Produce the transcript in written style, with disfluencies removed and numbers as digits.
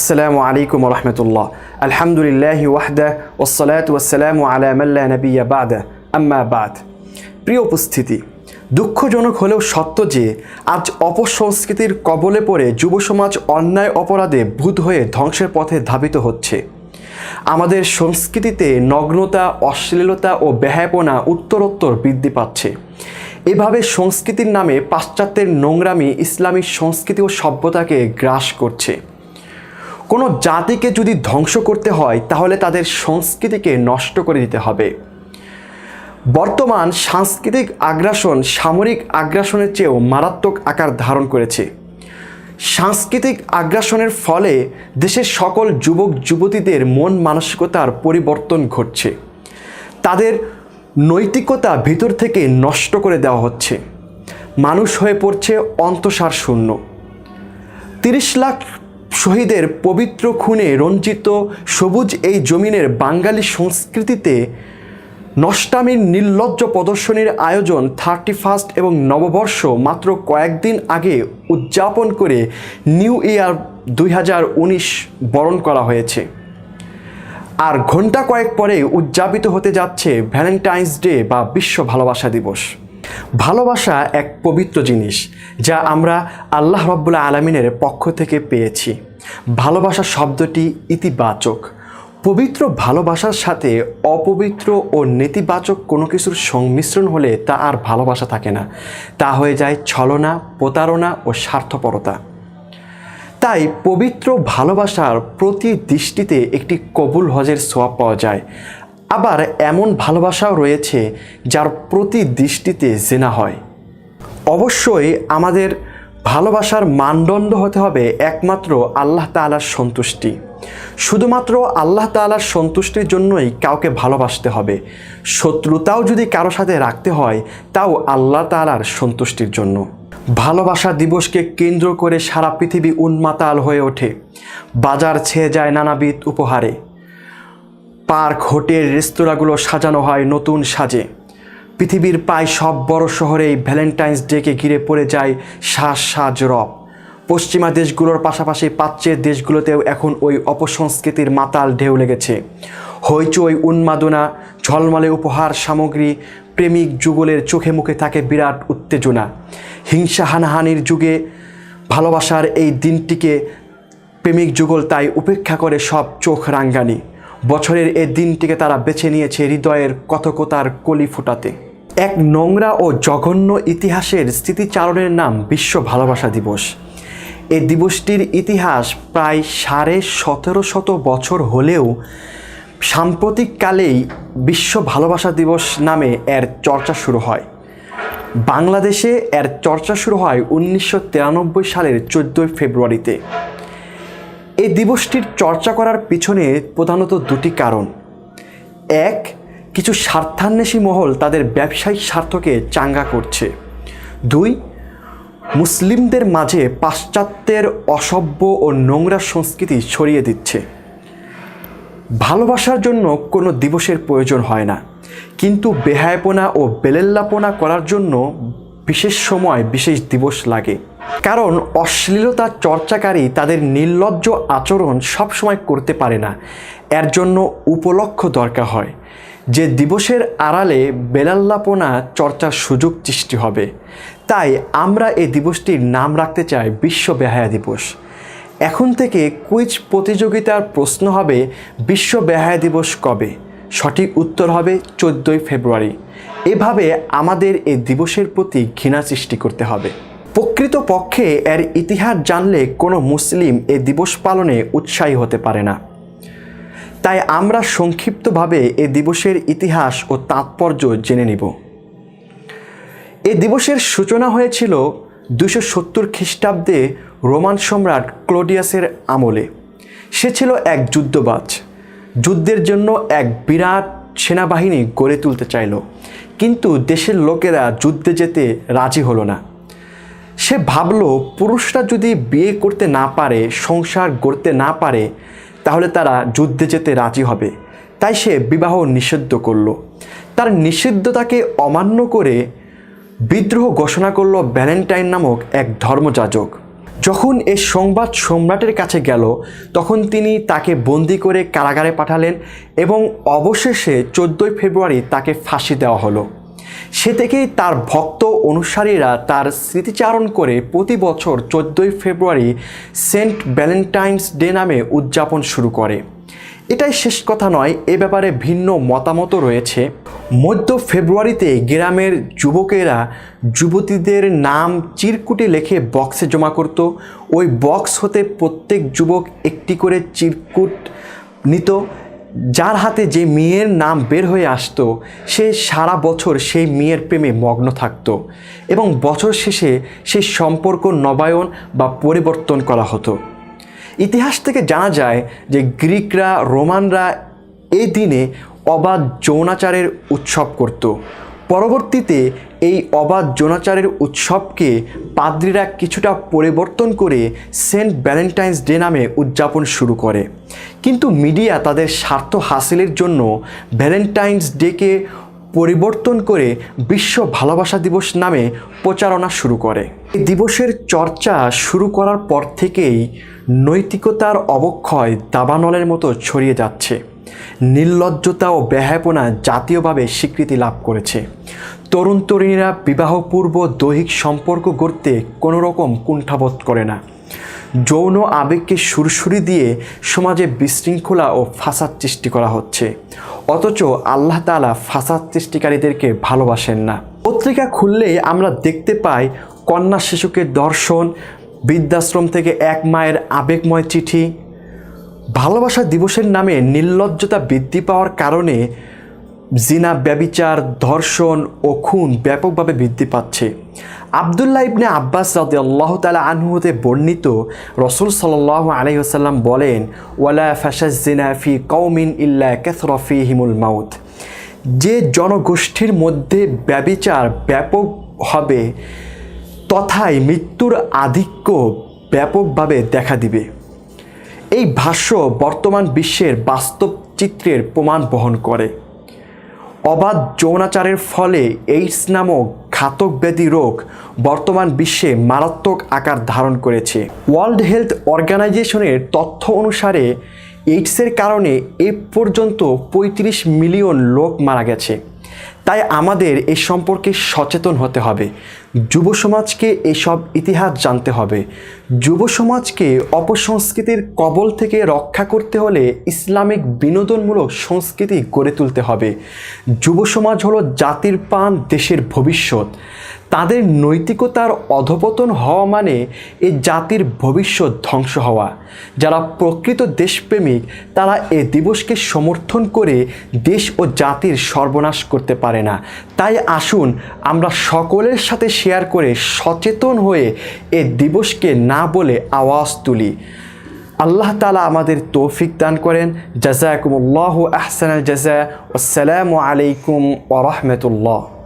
আসসালামু আলাইকুম রহমতুল্লাহ। আলহামদুলিল্লাহি ওয়াহদা ওয়াসসালাতু ওয়াসসালামু আলা মান লা নাবিয়্যা বা'দা আম্মা বা'দ। প্রিয় উপস্থিতি, দুঃখজনক হলেও সত্য যে আজ অপসংস্কৃতির কবলে পড়ে যুব সমাজ অন্যায় অপরাধে বুঁদ হয়ে ধ্বংসের পথে ধাবিত হচ্ছে। আমাদের সংস্কৃতিতে নগ্নতা, অশ্লীলতা ও বেহায়াপনা উত্তরোত্তর বৃদ্ধি পাচ্ছে। এভাবে সংস্কৃতির নামে পাশ্চাত্যের নোংরামি ইসলামী সংস্কৃতি ও সভ্যতাকে গ্রাস করছে। কোনো জাতিকে যদি ধ্বংস করতে হয় তাহলে তাদের সংস্কৃতিকে নষ্ট করে দিতে হবে। বর্তমান সাংস্কৃতিক আগ্রাসন সামরিক আগ্রাসনের চেয়েও মারাত্মক আকার ধারণ করেছে। সাংস্কৃতিক আগ্রাসনের ফলে দেশের সকল যুবক যুবতীদের মন মানসিকতার পরিবর্তন ঘটছে। তাদের নৈতিকতা ভিতর থেকে নষ্ট করে দেওয়া হচ্ছে। মানুষ হয়ে পড়ছে অন্তঃসার শূন্য। ৩০ লাখ শহীদের পবিত্র খুনে রঞ্জিত সবুজ এই জমিনের বাঙালি সংস্কৃতিতে নষ্টামির নির্লজ্জ প্রদর্শনীর আয়োজন 31 এবং নববর্ষ মাত্র কয়েকদিন আগে উদযাপন করে নিউ ইয়ার 2019 বরণ করা হয়েছে। আর ঘন্টা কয়েক পরে উদযাপিত হতে যাচ্ছে ভ্যালেন্টাইন্স ডে বা বিশ্ব ভালোবাসা দিবস। ভালোবাসা এক পবিত্র জিনিস যা আমরা আল্লাহ রাব্বুল আলামিনের পক্ষ থেকে পেয়েছি। ভালোবাসা শব্দটি ইতিবাচক। পবিত্র ভালোবাসার সাথে অপবিত্র ও নেতিবাচক কোনো কিছুর সংমিশ্রণ হলে তা আর ভালোবাসা থাকে না, তা হয়ে যায় ছলনা, প্রতারণা ও স্বার্থপরতা। তাই পবিত্র ভালোবাসার প্রতি দৃষ্টিতে একটি কবুল হজের সওয়াব পাওয়া যায়। আবার এমন ভালোবাসাও রয়েছে যার প্রতি দৃষ্টিতে জিনা হয়। অবশ্যই আমাদের ভালোবাসার মানদণ্ড হতে হবে একমাত্র আল্লাহ তাআলার সন্তুষ্টি। শুধুমাত্র আল্লাহ তাআলার সন্তুষ্টির জন্যই কাউকে ভালোবাসতে হবে। শত্রুতাও যদি কারো সাথে রাখতে হয় তাও আল্লাহ তাআলার সন্তুষ্টির জন্য। ভালোবাসা দিবসকে কেন্দ্র করে সারা পৃথিবী উন্মাতাল হয়ে ওঠে। বাজার ছেয়ে যায় নানাবিধ উপহারে। পার্ক, হোটেল, রেস্তোরাঁগুলো সাজানো হয় নতুন সাজে। পৃথিবীর প্রায় সব বড় শহরেই ভ্যালেন্টাইন্স ডেকে ঘিরে পড়ে যায় সাজ রব। পশ্চিমা দেশগুলোর পাশাপাশি প্রাচ্যের দেশগুলোতেও এখন ওই অপসংস্কৃতির মাতাল ঢেউ লেগেছে। হইচই, উন্মাদনা, ঝলমলে উপহার সামগ্রী, প্রেমিক যুগলের চোখে মুখে থাকে বিরাট উত্তেজনা। হিংসা হানাহানির যুগে ভালোবাসার এই দিনটিকে প্রেমিক যুগল তাই উপেক্ষা করে সব চোখ রাঙ্গানি। বছরের এই দিনটিকে তারা বেছে নিয়েছে হৃদয়ের কথকতার কলি ফোটাতে। এক নোংরা ও জঘন্য ইতিহাসের স্মৃতিচারণের নাম বিশ্ব ভালোবাসা দিবস। এই দিবসটির ইতিহাস প্রায় 1750 বছর হলেও সাম্প্রতিককালেই বিশ্ব ভালোবাসা দিবস নামে এর চর্চা শুরু হয়। বাংলাদেশে এর চর্চা শুরু হয় 1993 সালের 14 ফেব্রুয়ারিতে। এই দিবসটির চর্চা করার পিছনে প্রধানত দুটি কারণ। এক, কিছু স্বার্থান্বেষী মহল তাদের ব্যবসায়িক স্বার্থকে চাঙ্গা করছে। দুই, মুসলিমদের মাঝে পাশ্চাত্যের অসভ্য ও নোংরা সংস্কৃতি ছড়িয়ে দিচ্ছে। ভালোবাসার জন্য কোনো দিবসের প্রয়োজন হয় না, কিন্তু বেহায়াপনা ও বেলেল্লাপনা করার জন্য বিশেষ সময় বিশেষ দিবস লাগে। কারণ অশ্লীলতা চর্চাকারী তাদের নির্লজ্জ আচরণ সবসময় করতে পারে না। এর জন্য উপলক্ষ দরকার হয় যে দিবসের আড়ালে বেলাল্লাপনা চর্চার সুযোগ সৃষ্টি হবে। তাই আমরা এই দিবসটির নাম রাখতে চাই বিশ্ব বেহায়া দিবস। এখন থেকে কুইজ প্রতিযোগিতার প্রশ্ন হবে বিশ্ব বেহায়া দিবস কবে? সঠিক উত্তর হবে 14 ফেব্রুয়ারি। এভাবে আমাদের এই দিবসের প্রতি ঘৃণা সৃষ্টি করতে হবে। প্রকৃতপক্ষে এর ইতিহাস জানলে কোনো মুসলিম এই দিবস পালনে উৎসাহী হতে পারে না। তাই আমরা সংক্ষিপ্তভাবে এই দিবসের ইতিহাস ও তাৎপর্য জেনে নিব। এই দিবসের সূচনা হয়েছিল 270 খ্রিস্টাব্দে রোমান সম্রাট ক্লোডিয়াসের আমলে। সে ছিল এক যুদ্ধবাজ। যুদ্ধের জন্য এক বিরাট সেনাবাহিনী গড়ে তুলতে চাইল, কিন্তু দেশের লোকেরা যুদ্ধে যেতে রাজি হলো না। সে ভাবল পুরুষরা যদি বিয়ে করতে না পারে, সংসার গড়তে না পারে, তাহলে তারা যুদ্ধে যেতে রাজি হবে। তাই সে বিবাহ নিষিদ্ধ করল। তার নিষিদ্ধতাকে অমান্য করে বিদ্রোহ ঘোষণা করল ভ্যালেন্টাইন নামক এক ধর্মযাজক। যখন এই সংবাদ সম্রাটের কাছে গেল তখন তিনি তাকে বন্দি করে কারাগারে পাঠালেন এবং অবশেষে 14 ফেব্রুয়ারি তাকে ফাঁসি দেওয়া হলো। সে থেকেই তার ভক্ত অনুসারীরা তার স্মৃতিচারণ করে প্রতি বছর 14 ফেব্রুয়ারি সেন্ট ভ্যালেন্টাইন্স ডে নামে উদযাপন শুরু করে। এটাই শেষ কথা নয়, এ ব্যাপারে ভিন্ন মতামতও রয়েছে। মধ্য ফেব্রুয়ারিতে গ্রামের যুবকেরা যুবতীদের নাম চিরকুটে লিখে বক্সে জমা করত। ওই বক্স হতে প্রত্যেক যুবক একটি করে চিরকুট নিত। যার হাতে যে মেয়ের নাম বের হয়ে আসতো সে সারা বছর সেই মেয়ের প্রেমে মগ্ন থাকত এবং বছর শেষে সেই সম্পর্ক নবায়ন বা পরিবর্তন করা হতো। ইতিহাস থেকে জানা যায় যে গ্রিকরা, রোমানরা এই দিনে অবাধ যৌনাচারের উৎসব করত। পরবর্তীতে এই অবাধ যৌনাচারের উৎসবকে পাদ্রীরা কিছুটা পরিবর্তন করে সেন্ট ভ্যালেন্টাইন্স ডে নামে উদযাপন শুরু করে। কিন্তু মিডিয়া তাদের স্বার্থ হাসিলের জন্য ভ্যালেন্টাইন্স ডেকে পরিবর্তন করে বিশ্ব ভালোবাসা দিবস নামে প্রচারণা শুরু করে। এই দিবসের চর্চা শুরু করার পর থেকেই নৈতিকতার অবক্ষয় দাবানলের মতো ছড়িয়ে যাচ্ছে। নির্লজ্জতা ও বেহায়াপনা জাতীয়ভাবে স্বীকৃতি লাভ করেছে। তরুণ তরুণীরা বিবাহপূর্ব দৈহিক সম্পর্ক গড়তে কোনো রকম কুণ্ঠাবোধ করে না। যৌন আবেগকে সুরসুরি দিয়ে সমাজে বিশৃঙ্খলা ও ফাসাদ সৃষ্টি করা হচ্ছে, অথচ আল্লাহ তাআলা ফাসাদ সৃষ্টিকারীদেরকে ভালোবাসেন না। পত্রিকা খুললেই আমরা দেখতে পাই কন্যা শিশুকে ধর্ষণ, বৃদ্ধাশ্রম থেকে এক মায়ের আবেগময় চিঠি। ভালোবাসা দিবসের নামে নির্লজ্জতা বৃদ্ধি পাওয়ার কারণে জিনা, ব্যভিচার, ধর্ষণ ও খুন ব্যাপকভাবে বৃদ্ধি পাচ্ছে। আব্দুল্লাহ ইবনে আব্বাস রাদিয়াল্লাহু তাআলা আনহু হতে বর্ণিত, রাসূল সাল্লাল্লাহু আলাইহি ওয়াসাল্লাম বলেন, ওয়ালা ফাশাজ জিনা ফি কওমিন ইল্লা কাসরা ফীহিমুল মাউত। যে জনগোষ্ঠীর মধ্যে ব্যভিচার ব্যাপক হবে তথায় মৃত্যুর আধিক্য ব্যাপকভাবে দেখা দিবে। এই ভাষ্য বর্তমান বিশ্বের বাস্তব চিত্রের প্রমাণ বহন করে। অবাধ যৌনাচারের ফলে এইডস নামক ঘাতক ব্যাধি রোগ বর্তমান বিশ্বে মারাত্মক আকার ধারণ করেছে। ওয়ার্ল্ড হেলথ অর্গানাইজেশনের তথ্য অনুসারে এইডসের কারণে এ পর্যন্ত 35 মিলিয়ন লোক মারা গেছে। তাই আমাদের এ সম্পর্কে সচেতন হতে হবে। যুব সমাজকে এসব ইতিহাস জানতে হবে। যুব সমাজকে অপসংস্কৃতির কবল থেকে রক্ষা করতে হলে ইসলামিক বিনোদনমূলক সংস্কৃতি গড়ে তুলতে হবে। যুব সমাজ হলো জাতির প্রাণ, দেশের ভবিষ্যৎ। তাদের নৈতিকতার অধপতন হওয়া মানে এই জাতির ভবিষ্যৎ ধ্বংস হওয়া। যারা প্রকৃত দেশপ্রেমিক তারা এ দিবসকে সমর্থন করে দেশ ও জাতির সর্বনাশ করতে পারে না। তাই আসুন আমরা সকলের সাথে শেয়ার করে সচেতন হয়ে এ দিবসকে না বলে আওয়াজ তুলি। আল্লাহ তাআলা আমাদের তৌফিক দান করেন। জাযাকুমুল্লাহু আহসানাল জাযা। আসসালামু আলাইকুম ওয়া রাহমাতুল্লাহ।